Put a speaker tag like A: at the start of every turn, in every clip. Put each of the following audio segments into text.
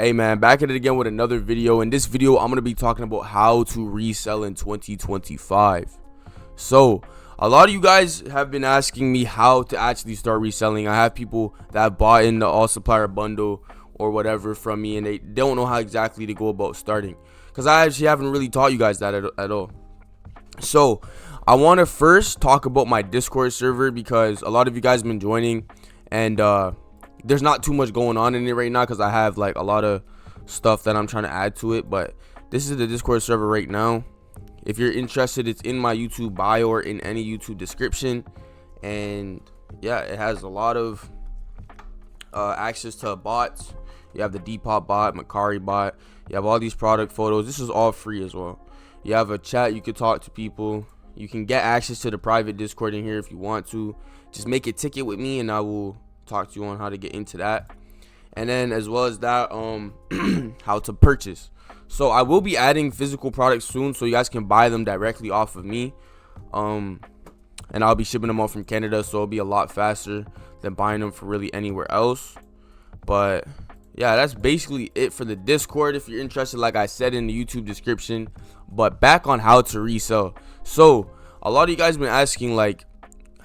A: Hey man, back at it again with another video. In this video, I'm going to be talking about how to resell in 2025. So, a lot of you guys have been asking me how to actually start reselling. I have people that have bought in the all supplier bundle or whatever from me, and they don't know how exactly to go about starting, because I actually haven't really taught you guys that at all. So, I want to first talk about my Discord server, because a lot of you guys have been joining, and there's not too much going on in it right now because I have like a lot of stuff that I'm trying to add to it. But this is the Discord server right now. If you're interested, it's in my YouTube bio or in any YouTube description. And yeah, it has a lot of access to bots. You have the Depop bot, Macari bot. You have all these product photos. This is all free as well. You have a chat. You can talk to people. You can get access to the private Discord in here if you want to. Just make a ticket with me and I will talk to you on how to get into that. And then as well as that, how to purchase. So I will be adding physical products soon, so you guys can buy them directly off of me. And I'll be shipping them all from Canada, so it'll be a lot faster than buying them for really anywhere else. But yeah, that's basically it for the Discord. If you're interested, like I said in the YouTube description. But back on how to resell. So a lot of you guys have been asking like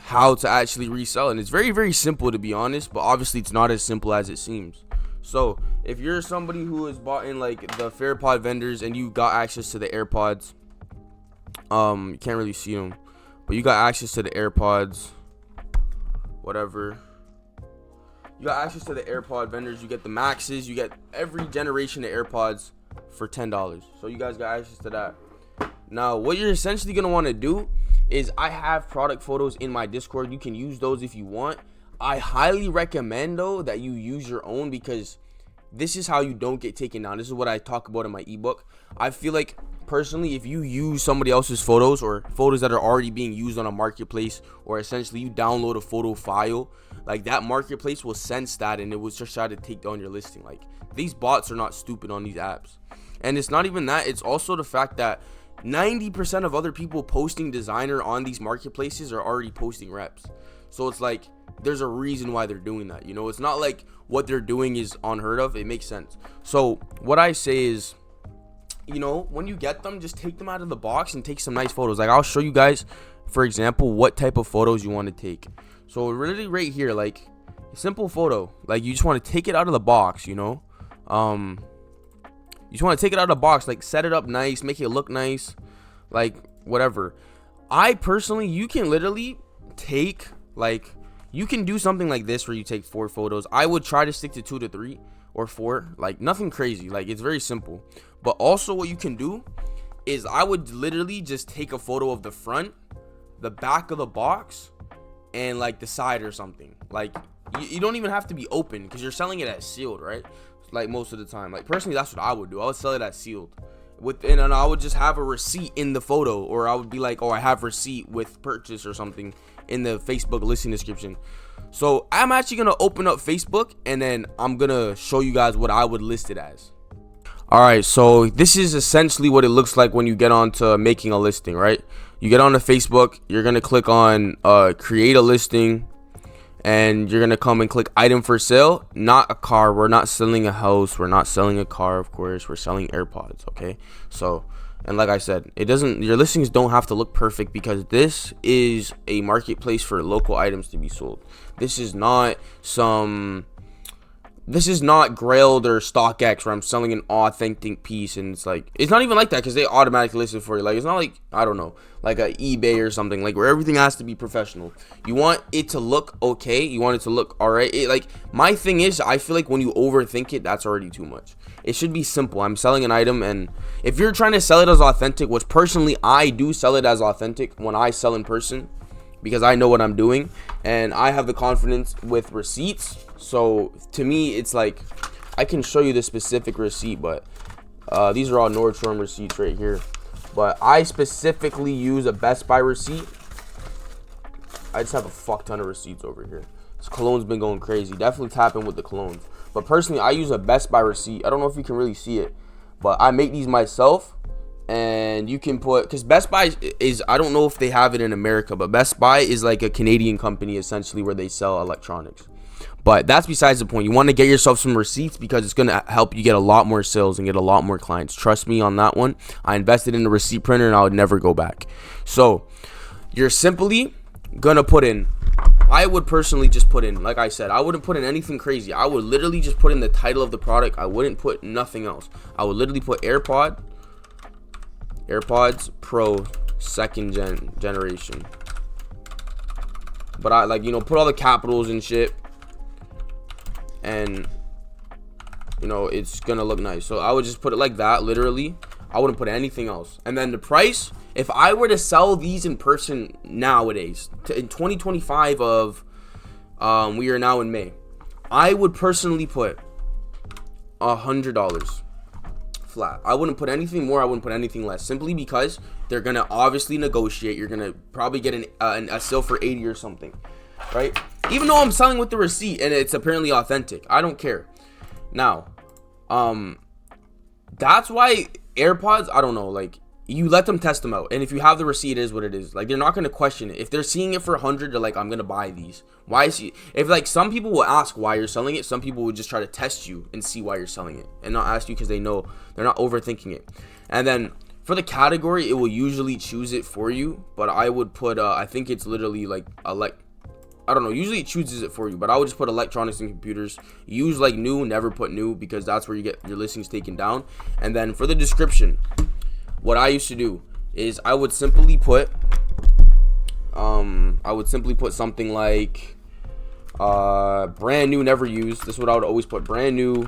A: how to actually resell, and it's very, very simple, to be honest, but obviously it's not as simple as it seems. So if you're somebody who has bought in like the FairPod vendors and you got access to the AirPods, you can't really see them, but you got access to the AirPods, whatever, you got access to the AirPod vendors, you get the Maxes, you get every generation of AirPods for $10. So you guys got access to that. Now what you're essentially going to want to do is, I have product photos in my Discord. You can use those if you want. I highly recommend though that you use your own, because this is how you don't get taken down. This is what I talk about in my ebook. I feel like personally, if you use somebody else's photos or photos that are already being used on a marketplace, or essentially you download a photo file, like that marketplace will sense that and it will just try to take down your listing. Like, these bots are not stupid on these apps. And it's not even that, it's also the fact that 90% of other people posting designer on these marketplaces are already posting reps. So it's like, there's a reason why they're doing that. You know, it's not like what they're doing is unheard of. It makes sense. So what I say is, you know, when you get them, just take them out of the box and take some nice photos. Like, I'll show you guys, for example, what type of photos you want to take. So really right here, like a simple photo, like you just want to take it out of the box, you know. You just want to take it out of the box, like set it up nice, make it look nice, like whatever. I personally, you can literally take, like, you can do something like this where you take 4 photos. I would try to stick to 2 to 3 or 4, like nothing crazy. Like, it's very simple. But also what you can do is, I would literally just take a photo of the front, the back of the box, and like the side or something. Like, you don't even have to be open, because you're selling it as sealed, right? Like most of the time, like personally, that's what I would do. I would sell it as sealed and I would just have a receipt in the photo, or I would be like, oh, I have receipt with purchase or something in the Facebook listing description. So I'm actually gonna open up Facebook and then I'm gonna show you guys what I would list it as. All right, so this is essentially what it looks like when you get onto making a listing, right? You get onto Facebook, you're gonna click on create a listing, and you're gonna come and click item for sale. Not a car. We're not selling a house. We're not selling a car, of course. We're selling AirPods. Okay. So, and like I said, your listings don't have to look perfect, because this is a marketplace for local items to be sold. This is not Grailed or StockX where I'm selling an authentic piece, and it's like, it's not even like that, because they automatically list it for you. Like, it's not like, I don't know, like a eBay or something, like where everything has to be professional. You want it to look okay, you want it to look all right. Like, my thing is, I feel like when you overthink it, that's already too much. It should be simple. I'm selling an item, and if you're trying to sell it as authentic, which personally I do sell it as authentic when I sell in person, because I know what I'm doing and I have the confidence with receipts. So to me, it's like, I can show you the specific receipt, but these are all Nordstrom receipts right here. But I specifically use a Best Buy receipt. I just have a fuck ton of receipts over here. This cologne's been going crazy. Definitely tapping with the colognes. But personally, I use a Best Buy receipt. I don't know if you can really see it, but I make these myself. And you can put, because Best Buy is, I don't know if they have it in America, but Best Buy is like a Canadian company essentially, where they sell electronics. But that's besides the point. You want to get yourself some receipts because it's going to help you get a lot more sales and get a lot more clients. Trust me on that one. I invested in a receipt printer and I would never go back. So you're simply going to put in, I would personally just put in, like I said, I wouldn't put in anything crazy. I would literally just put in the title of the product. I wouldn't put nothing else. I would literally put AirPods Pro second generation. But I like, you know, put all the capitals and shit. And, you know, it's gonna look nice. So I would just put it like that, literally. I wouldn't put anything else. And then the price, if I were to sell these in person nowadays, in 2025 of, we are now in May, I would personally put $100 flat. I wouldn't put anything more. I wouldn't put anything less, simply because they're gonna obviously negotiate. You're gonna probably get a sale for 80 or something, right? Even though I'm selling with the receipt and it's apparently authentic, I don't care. Now, that's why AirPods, I don't know, like, you let them test them out, and if you have the receipt, it is what it is. Like, they're not going to question it. If they're seeing it for 100, they're like, I'm going to buy these. Why is he, if like some people will ask why you're selling it, some people would just try to test you and see why you're selling it and not ask you because they know, they're not overthinking it. And then for the category, it will usually choose it for you, but I would put I think it's literally like I don't know, usually it chooses it for you, but I would just put electronics and computers. Use like new, never put new, because that's where you get your listings taken down. And then for the description, what I used to do is I would simply put something like brand new, never used. This is what I would always put: brand new,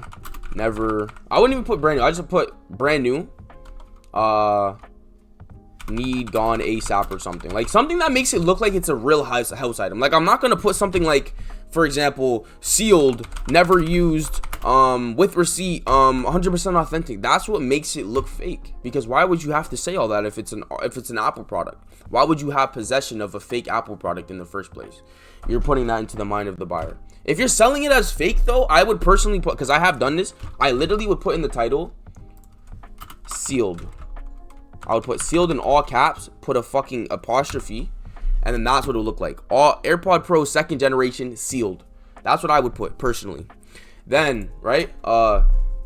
A: never. I wouldn't even put brand new. I just put brand new, need gone ASAP or something, like something that makes it look like it's a real house item. Like, I'm not gonna put something like, for example, sealed, never used, with receipt, 100% authentic. That's what makes it look fake. Because why would you have to say all that if it's an Apple product? Why would you have possession of a fake Apple product in the first place? You're putting that into the mind of the buyer. If you're selling it as fake, though, I would personally put, because I have done this, I literally would put in the title sealed. I would put sealed in all caps, put a fucking apostrophe, and then that's what it would look like. All AirPod Pro second generation sealed. That's what I would put personally. Then, right,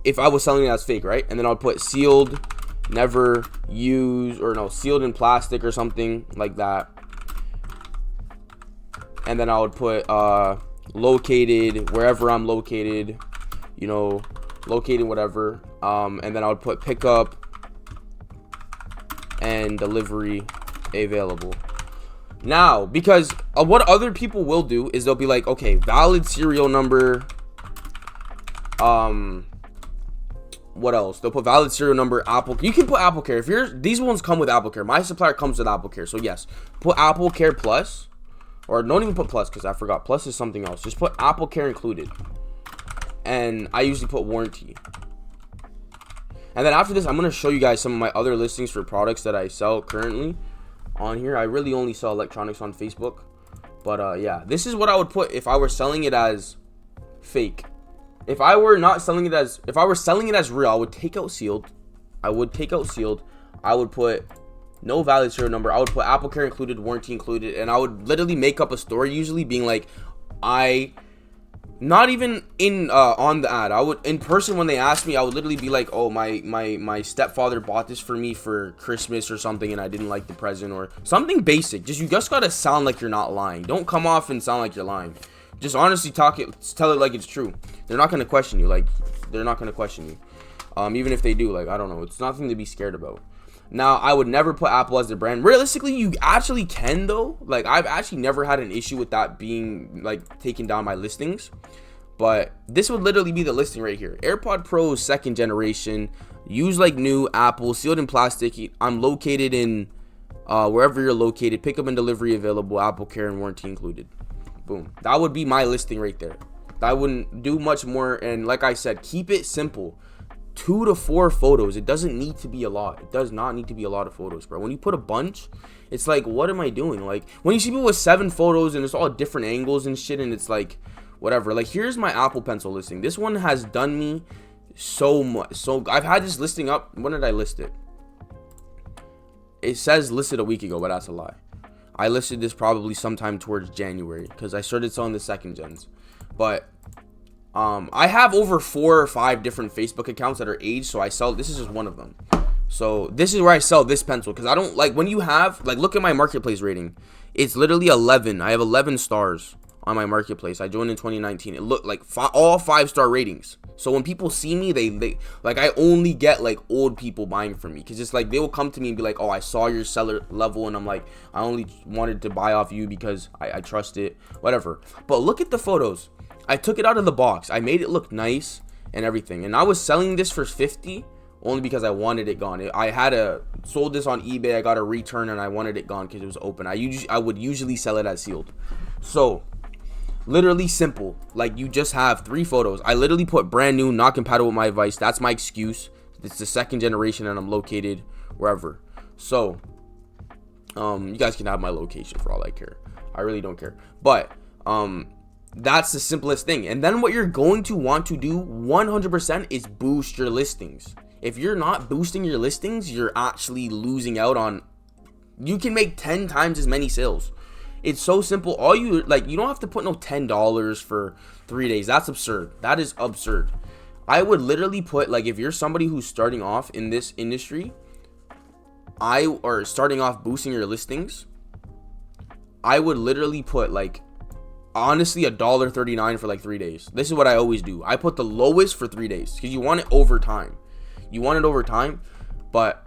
A: if I was selling it as fake, right, and then I would put sealed, never used, or no, sealed in plastic or something like that. And then I would put located wherever I'm located, you know, located whatever. And then I would put pickup and delivery available. Now, because what other people will do is they'll be like, okay, valid serial number. What else? They'll put valid serial number, Apple. You can put Apple Care. If these ones come with Apple Care. My supplier comes with Apple Care. So yes, put Apple Care Plus, or don't even put Plus because I forgot. Plus is something else. Just put Apple Care included. And I usually put warranty. And then after this, I'm going to show you guys some of my other listings for products that I sell currently on here. I really only sell electronics on Facebook. But yeah, this is what I would put if I were selling it as fake. If I were selling it as real, I would take out sealed. I would put no valid serial number. I would put Apple Care included, warranty included. And I would literally make up a story, usually being like, not even in on the ad. I would, in person, when they asked me, I would literally be like, oh, my stepfather bought this for me for Christmas or something, and I didn't like the present, or something basic. You just gotta sound like you're not lying. Don't come off and sound like you're lying. Just honestly tell it like it's true. They're not gonna question you. Like, they're not gonna question you. Even if they do, like, I don't know. It's nothing to be scared about. Now, I would never put Apple as the brand. Realistically, you actually can, though. Like, I've actually never had an issue with that being, like, taking down my listings. But this would literally be the listing right here. AirPod Pro second generation. Use like new, Apple, sealed in plastic. I'm located in wherever you're located. Pickup and delivery available. Apple Care and warranty included. Boom. That would be my listing right there. I wouldn't do much more. And like I said, keep it simple. 2 to 4 photos. It doesn't need to be a lot. It does not need to be a lot of photos, bro. When you put a bunch, it's like, what am I doing? Like, when you see people with 7 photos and it's all different angles and shit, and it's like, whatever. Like, here's my Apple Pencil listing. This one has done me so much. So I've had this listing up. When did I list it? It says listed a week ago, but that's a lie. I listed this probably sometime towards January because I started selling the second gens. But I have over 4 or 5 different Facebook accounts that are aged, so I sell, this is just one of them. So this is where I sell this pencil, because I don't like, when you have, like, look at my marketplace rating. It's literally 11. I have 11 stars on my marketplace. I joined in 2019. It looked like all 5-star ratings. So when people see me, they like, I only get like old people buying from me, because it's like they will come to me and be like, oh, I saw your seller level, and I'm like, I only wanted to buy off you because I trust it, whatever. But look at the photos. I took it out of the box. I made it look nice and everything, and I was selling this for 50 only because I wanted it gone. I had sold this on eBay. I got a return and I wanted it gone because it was open. I would usually sell it as sealed. So literally simple. Like, you just have 3 photos. I literally put brand new, not compatible with my advice. That's my excuse. It's the 2nd generation and I'm located wherever. So you guys can have my location for all I care. I really don't care. But that's the simplest thing. And then what you're going to want to do 100% is boost your listings. If you're not boosting your listings, you're actually losing out on, you can make 10 times as many sales. It's so simple. All you, like, you don't have to put no $10 for 3 days. That's absurd. That is absurd. I would literally put, like, if you're somebody who's starting off in this industry, or starting off boosting your listings, I would literally put, like, honestly, $1.39 for like 3 days. This is what I always do. I put the lowest for 3 days because you want it over time. You want it over time. But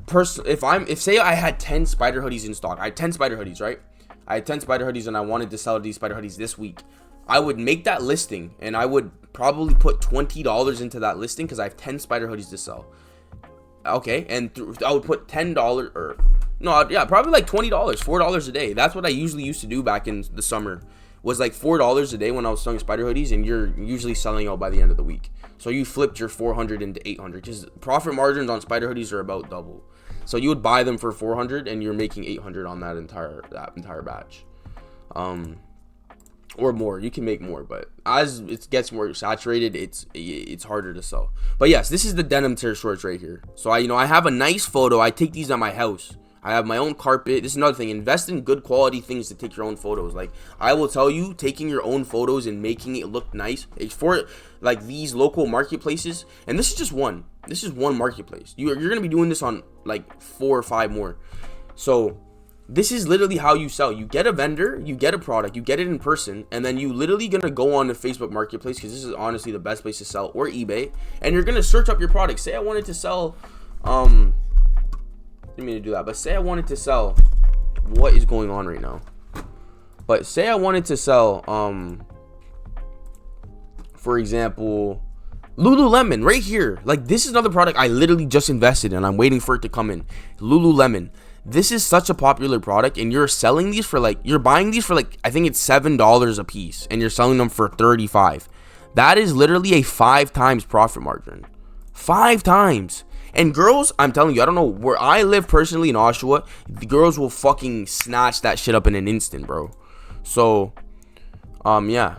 A: if say I had 10 spider hoodies in stock, I had 10 spider hoodies, right? I had 10 spider hoodies and I wanted to sell these spider hoodies this week. I would make that listing and I would probably put $20 into that listing because I have 10 spider hoodies to sell. Okay, and I would put $10 or no, yeah, probably like $20, $4 a day. That's what I usually used to do back in the summer. Was like $4 a day when I was selling spider hoodies, and you're usually selling out by the end of the week. So you flipped your 400 into 800, because profit margins on spider hoodies are about double. So you would buy them for 400 and you're making 800 on that entire batch, or more. You can make more, but as it gets more saturated, it's harder to sell. But yes, this is the denim tear shorts right here. So I have a nice photo. I take these at my house. I have my own carpet. This is another thing. Invest in good quality things to take your own photos. Like, I will tell you, taking your own photos and making it look nice, it's for like these local marketplaces. And this is just one. This is one marketplace. You're going to be doing this on like 4 or 5 more. So this is literally how you sell. You get a vendor, you get a product, you get it in person, and then you literally going to go on the Facebook marketplace, because this is honestly the best place to sell, or eBay, and you're going to search up your product. Say I wanted to sell, didn't mean to do that, but say I wanted to sell, what is going on right now? But say I wanted to sell, for example, Lululemon right here. Like, this is another product I literally just invested in. I'm waiting for it to come in. Lululemon. This is such a popular product, and you're selling these for like, you're buying these for like, I think it's $7 a piece, and you're selling them for $35. That is literally a 5 times profit margin. 5 times. And girls, I'm telling you, I don't know where I live personally in Oshawa, the girls will fucking snatch that shit up in an instant, bro. So, yeah.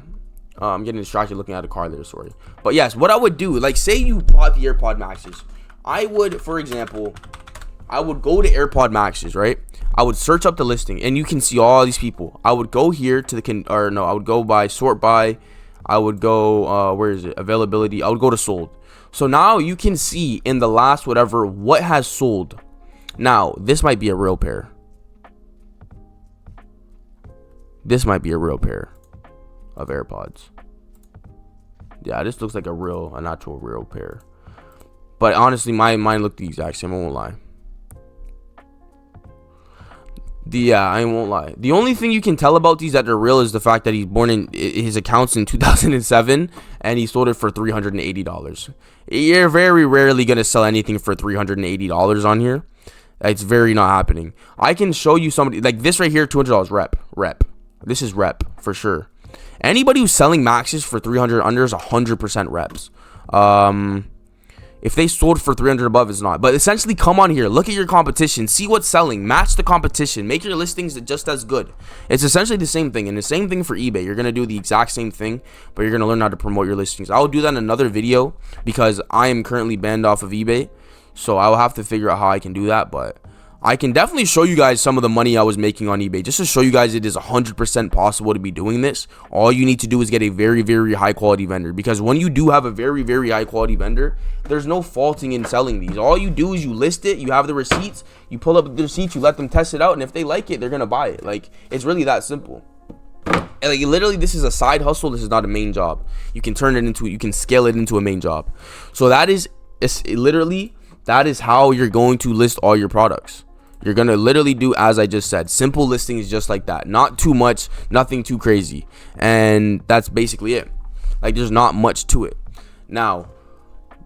A: I'm getting distracted looking at a car there, sorry. But yes, what I would do, like, say you bought the AirPod Maxes. I would, for example, I would go to AirPod Maxes, right? I would search up the listing, and you can see all these people. I would go here to I would go by, sort by. I would go, where is it? Availability. I would go to sold. So now you can see in the last whatever what has sold. Now, this might be a real pair. This might be a real pair of AirPods. Yeah, this looks like an actual real pair. But honestly, mine looked the exact same, I won't lie. I won't lie. The only thing you can tell about these that they're real is the fact that he's born in his accounts in 2007 and he sold it for $380. You're very rarely going to sell anything for $380 on here. It's very not happening. I can show you somebody like this right here, $200 rep. This is rep for sure. Anybody who's selling maxes for 300 under is 100% reps. If they sold for 300 above, it's not. But essentially, come on here, look at your competition, see what's selling, match the competition, make your listings just as good. It's essentially the same thing, and the same thing for eBay. You're gonna do the exact same thing, but you're gonna learn how to promote your listings. I will do that in another video because I am currently banned off of eBay, so I will have to figure out how I can do that. But I can definitely show you guys some of the money I was making on eBay, just to show you guys it is 100% possible to be doing this. All you need to do is get a very, very high quality vendor, because when you do have a very, very high quality vendor, there's no faulting in selling these. All you do is you list it, you have the receipts, you pull up the receipts, you let them test it out, and if they like it, they're gonna buy it. Like, it's really that simple. Like, literally, this is a side hustle. This is not a main job. You can turn it into, you can scale it into a main job. So that is literally, that is how you're going to list all your products. You're going to literally do as I just said. Simple listings just like that. Not too much, nothing too crazy. And that's basically it. Like, there's not much to it. Now,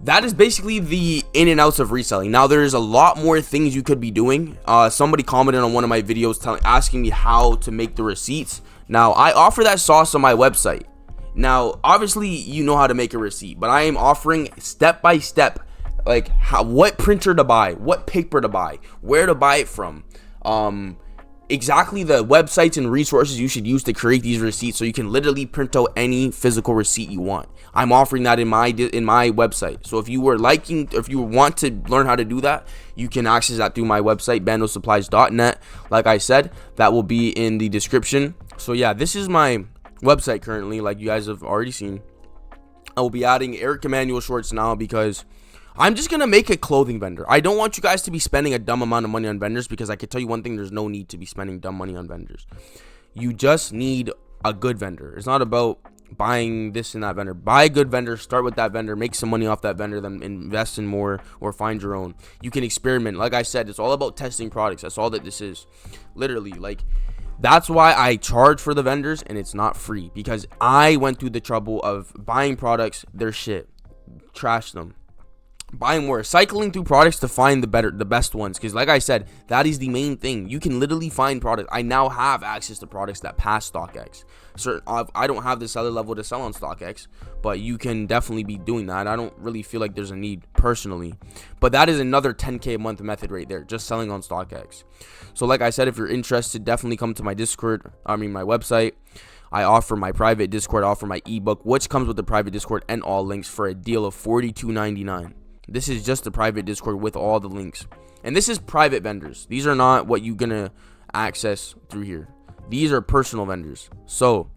A: that is basically the in and outs of reselling. Now, there's a lot more things you could be doing. Somebody commented on one of my videos asking me how to make the receipts. Now, I offer that sauce on my website. Now, obviously, you know how to make a receipt, but I am offering step by step, like what printer to buy, what paper to buy, where to buy it from, exactly the websites and resources you should use to create these receipts, so you can literally print out any physical receipt you want. I'm offering that in my website. So if you want to learn how to do that, you can access that through my website, bandosupplies.net. Like I said, that will be in the description. So yeah, this is my website currently, like you guys have already seen. I will be adding Eric Emanuel shorts now, because I'm just going to make a clothing vendor. I don't want you guys to be spending a dumb amount of money on vendors, because I can tell you one thing, there's no need to be spending dumb money on vendors. You just need a good vendor. It's not about buying this and that vendor. Buy a good vendor, start with that vendor, make some money off that vendor, then invest in more or find your own. You can experiment. Like I said, it's all about testing products. That's all that this is. Literally, like, that's why I charge for the vendors, and it's not free, because I went through the trouble of buying products, they're shit, trash them, buying more, cycling through products to find the best ones, because like I said, that is the main thing. You can literally find products. I now have access to products that pass StockX. I don't have the seller level to sell on StockX, but you can definitely be doing that. I don't really feel like there's a need personally, but that is another 10K a month method right there, just selling on StockX. So like I said, if you're interested, definitely come to my my website. I offer my private Discord, I offer my ebook, which comes with the private Discord and all links, for a deal of $42.99. This is just the private Discord with all the links. And this is private vendors. These are not what you're going to access through here. These are personal vendors. So,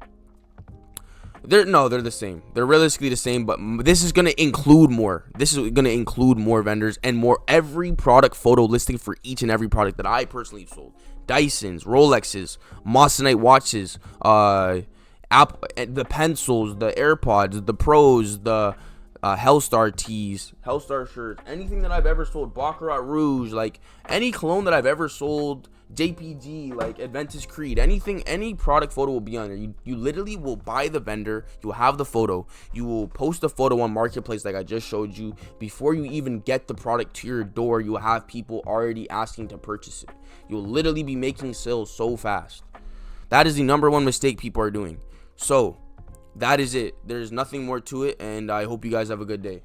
A: they're the same. They're realistically the same, but this is going to include more. This is going to include more vendors and more every product photo listing for each and every product that I personally sold. Dysons, Rolexes, Moissanite watches, Apple, the pencils, the AirPods, the Pros, the Hellstar tees, Hellstar shirts, anything that I've ever sold, Baccarat Rouge, like any cologne that I've ever sold, JPG, like Adventus Creed, anything, any product photo will be on there. You literally will buy the vendor, you'll have the photo, you will post a photo on Marketplace like I just showed you. Before you even get the product to your door, you'll have people already asking to purchase it. You'll literally be making sales so fast. That is the #1 mistake people are doing. So that is it. There's nothing more to it, and I hope you guys have a good day.